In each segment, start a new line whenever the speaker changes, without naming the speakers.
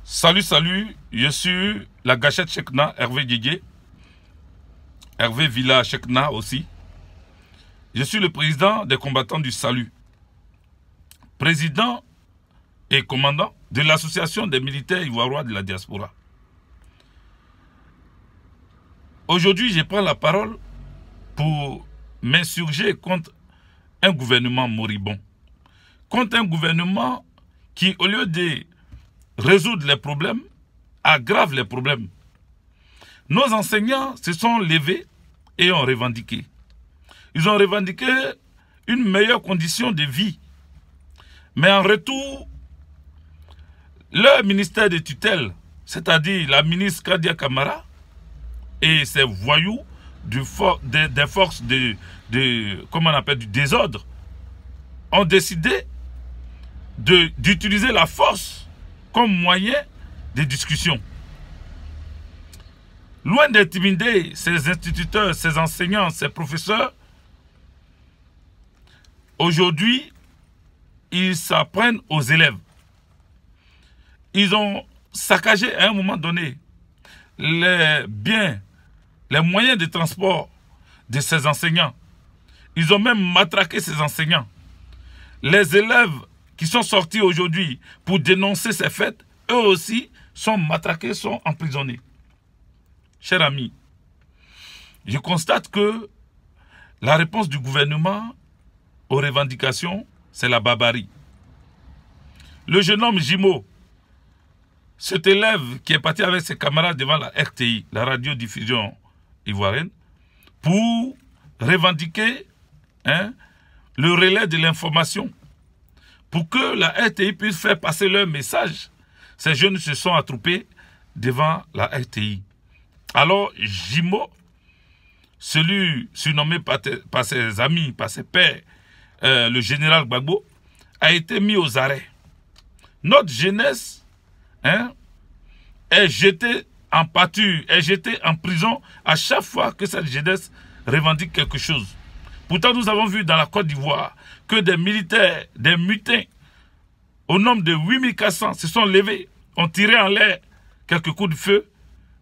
Salut, salut, je suis la gâchette Chekna, Hervé Didier, Hervé Villa Chekna aussi. Je suis le président des combattants du salut, président et commandant de l'association des militaires ivoiriens de la diaspora. Aujourd'hui, je prends la parole pour m'insurger contre un gouvernement moribond, contre un gouvernement qui, au lieu de résoudre les problèmes, aggrave les problèmes. Nos enseignants se sont levés et ont revendiqué. Ils ont revendiqué une meilleure condition de vie. Mais en retour, leur ministère de tutelle, c'est-à-dire la ministre Kadia Kamara et ses voyous des forces comment on appelle, du désordre, ont décidé d'utiliser la force comme moyen de discussion. Loin d'intimider ces instituteurs, ces enseignants, ces professeurs, aujourd'hui, ils s'apprennent aux élèves. Ils ont saccagé à un moment donné les biens, les moyens de transport de ces enseignants. Ils ont même matraqué ces enseignants. Les élèves qui sont sortis aujourd'hui pour dénoncer ces faits, eux aussi sont matraqués, sont emprisonnés. Chers amis, je constate que la réponse du gouvernement aux revendications, c'est la barbarie. Le jeune homme Jimo, cet élève qui est parti avec ses camarades devant la RTI, la radiodiffusion ivoirienne, pour revendiquer le relais de l'information, pour que la RTI puisse faire passer leur message. Ces jeunes se sont attroupés devant la RTI. Alors, Jimo, celui surnommé par ses amis, par ses pairs, le général Gbagbo, a été mis aux arrêts. Notre jeunesse est jetée en pâture, est jetée en prison à chaque fois que cette jeunesse revendique quelque chose. Pourtant, nous avons vu dans la Côte d'Ivoire que des militaires, des mutins, au nombre de 8400, se sont levés, ont tiré en l'air quelques coups de feu,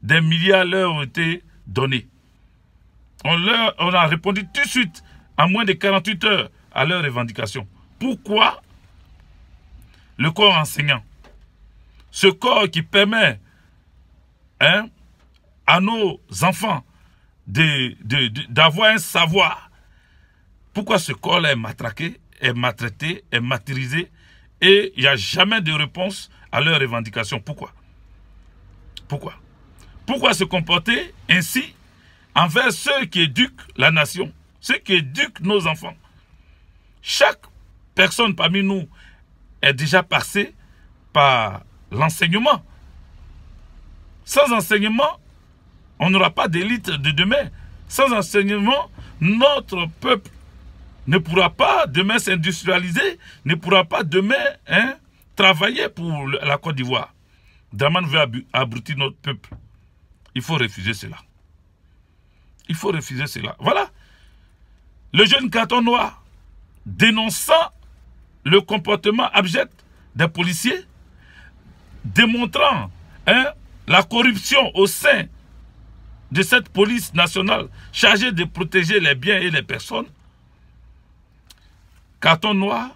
des milliards leur ont été donnés. On a répondu tout de suite, en moins de 48 heures, à leurs revendications. Pourquoi le corps enseignant, ce corps qui permet à nos enfants d'avoir un savoir, pourquoi ce corps-là est matraqué, est maltraité, est martyrisé et il n'y a jamais de réponse à leurs revendications? Pourquoi? Pourquoi? Pourquoi se comporter ainsi envers ceux qui éduquent la nation, ceux qui éduquent nos enfants? Chaque personne parmi nous est déjà passée par l'enseignement. Sans enseignement, on n'aura pas d'élite de demain. Sans enseignement, notre peuple ne pourra pas demain s'industrialiser, ne pourra pas demain travailler pour la Côte d'Ivoire. Dramane veut abrutir notre peuple. Il faut refuser cela. Il faut refuser cela. Voilà. Le jeune carton noir, dénonçant le comportement abject des policiers, démontrant la corruption au sein de cette police nationale chargée de protéger les biens et les personnes. Carton noir,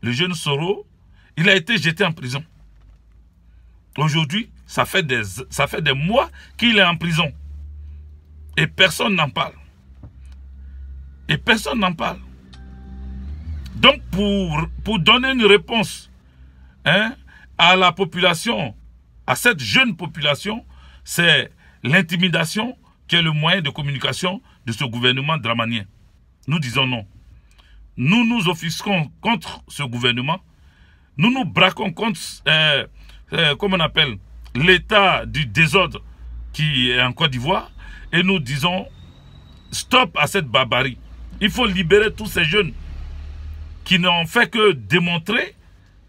le jeune Soro, il a été jeté en prison. Aujourd'hui, ça fait des mois qu'il est en prison. Et personne n'en parle. Et personne n'en parle. Donc, pour donner une réponse à la population, à cette jeune population, c'est l'intimidation qui est le moyen de communication de ce gouvernement dramanien. Nous disons non. Nous nous offusquons contre ce gouvernement. Nous nous braquons contre, comment on appelle, l'état du désordre qui est en Côte d'Ivoire. Et nous disons stop à cette barbarie. Il faut libérer tous ces jeunes qui n'ont fait que démontrer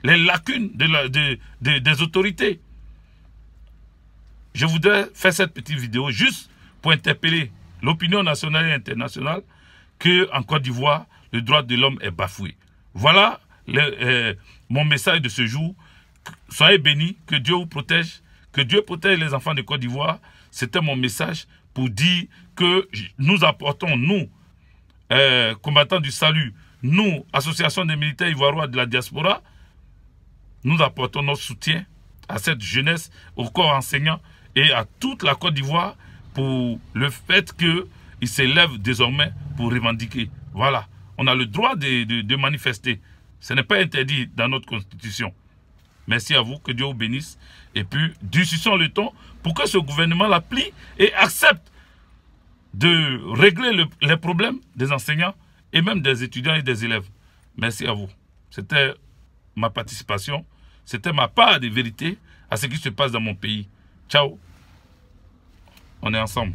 les lacunes des autorités. Je voudrais faire cette petite vidéo juste pour interpeller l'opinion nationale et internationale qu'en Côte d'Ivoire, le droit de l'homme est bafoué. Voilà mon message de ce jour. Soyez bénis, que Dieu vous protège, que Dieu protège les enfants de Côte d'Ivoire. C'était mon message pour dire que nous apportons, nous, combattants du salut, nous, association des militaires ivoiriens de la diaspora, nous apportons notre soutien à cette jeunesse, au corps enseignant et à toute la Côte d'Ivoire pour le fait qu'ils s'élèvent désormais pour revendiquer. Voilà, on a le droit de manifester. Ce n'est pas interdit dans notre constitution. Merci à vous, que Dieu vous bénisse. Et puis, durcissons le ton pour que ce gouvernement l'applique et accepte de régler les problèmes des enseignants et même des étudiants et des élèves. Merci à vous. C'était ma participation. C'était ma part de vérité à ce qui se passe dans mon pays. Ciao. On est ensemble.